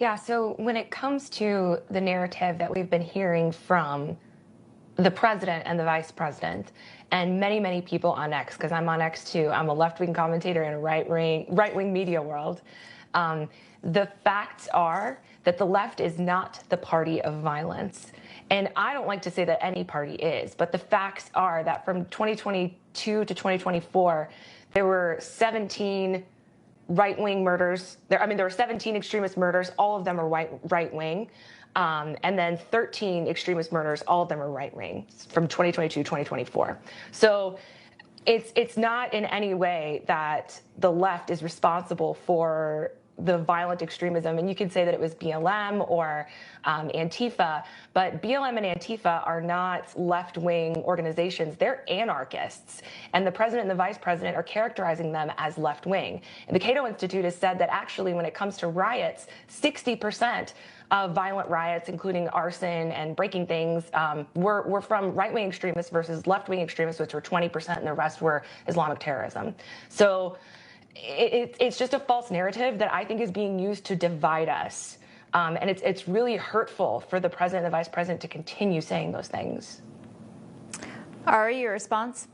Yeah, so when it comes to the narrative that we've been hearing from the president and the vice president, and many, many people on X, because I'm on X too, I'm a left-wing commentator in a right-wing media world. The facts are that the left is not the party of violence. And I don't like to say that any party is, but the facts are that from 2022 to 2024, there were 17 right-wing murders. There were 17 extremist murders. All of them are right-wing. And then 13 extremist murders. All of them are right-wing from 2022 to 2024. So it's not in any way that the left is responsible for the violent extremism. And you could say that it was BLM or Antifa, but BLM and Antifa are not left-wing organizations. They're anarchists. And the president and the vice president are characterizing them as left-wing. And the Cato Institute has said that actually when it comes to riots, 60% of violent riots, including arson and breaking things, were from right-wing extremists versus left-wing extremists, which were 20%, and the rest were Islamic terrorism. So it's just a false narrative that I think is being used to divide us. And it's really hurtful for the president and the vice president to continue saying those things. Ari, your response?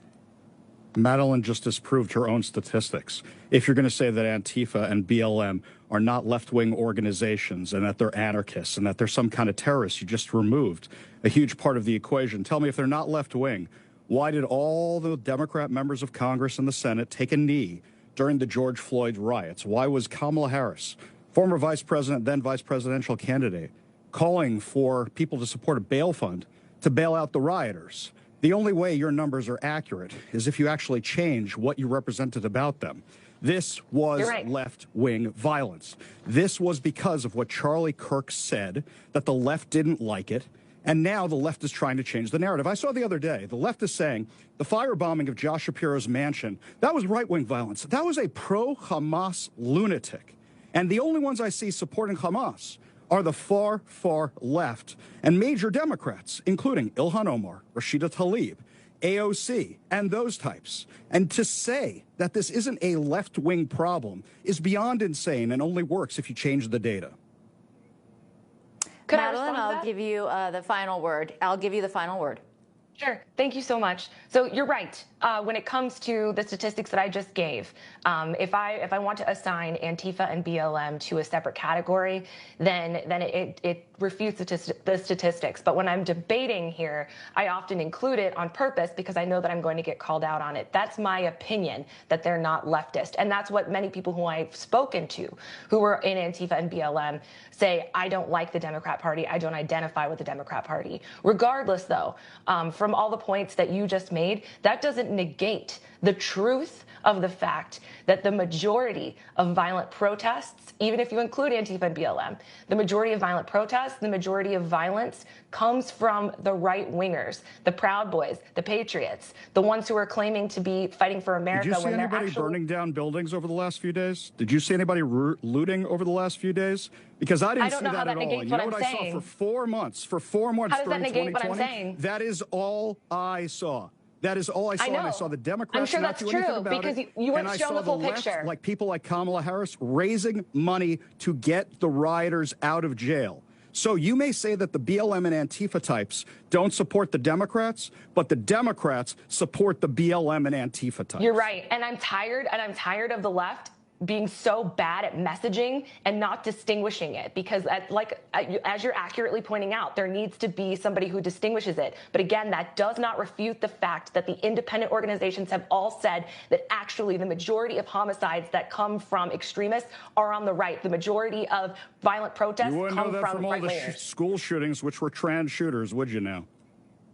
Madeline just disproved her own statistics. If you're going to say that Antifa and BLM are not left-wing organizations and that they're anarchists and that they're some kind of terrorists, you just removed a huge part of the equation. Tell me, if they're not left-wing, why did all the Democrat members of Congress and the Senate take a knee during the George Floyd riots? Why was Kamala Harris, former vice president, then vice presidential candidate, calling for people to support a bail fund to bail out the rioters? The only way your numbers are accurate is if you actually change what you represented about them. This was left-wing violence. This was because of what Charlie Kirk said, that the left didn't like it, and now the left is trying to change the narrative. I saw the other day, the left is saying the firebombing of Josh Shapiro's mansion, that was right-wing violence. That was a pro-Hamas lunatic. And the only ones I see supporting Hamas are the far, far left and major Democrats, including Ilhan Omar, Rashida Tlaib, AOC, and those types. And to say that this isn't a left-wing problem is beyond insane and only works if you change the data. Madeline, I'll give you the final word. I'll give you the final word. Sure. Thank you so much. So you're right. When it comes to the statistics that I just gave, if I want to assign Antifa and BLM to a separate category, then it refutes the statistics. But when I'm debating here, I often include it on purpose because I know that I'm going to get called out on it. That's my opinion, that they're not leftist. And that's what many people who I've spoken to who were in Antifa and BLM say. I don't like the Democrat Party. I don't identify with the Democrat Party. Regardless, though, from all the points that you just made, that doesn't negate the truth of the fact that the majority of violent protests, even if you include Antifa and BLM, the majority of violent protests, the majority of violence comes from the right-wingers, the Proud Boys, the Patriots, the ones who are claiming to be fighting for America. Did you see anybody burning down buildings over the last few days? Did you see anybody looting over the last few days? Because I didn't see that at all. And you know what I saw for 4 months? For 4 months during 2020? That is all I saw. That is all I saw. And I saw the Democrats. I'm sure that's true because you weren't shown the full picture. Like people like Kamala Harris raising money to get the rioters out of jail. So you may say that the BLM and Antifa types don't support the Democrats, but the Democrats support the BLM and Antifa types. You're right. And I'm tired of the left being so bad at messaging and not distinguishing it, because as you're accurately pointing out, there needs to be somebody who distinguishes it. But again, that does not refute the fact that the independent organizations have all said that actually the majority of homicides that come from extremists are on the right. The majority of violent protests come from right-wingers. You wouldn't know that from all the school shootings, which were trans shooters, would you now?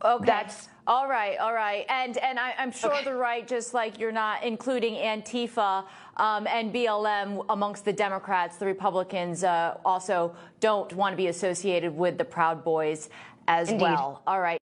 Okay. That's all right. All right. And I'm sure the right, just like you're not including Antifa and BLM amongst the Democrats, the Republicans also don't want to be associated with the Proud Boys as well. All right.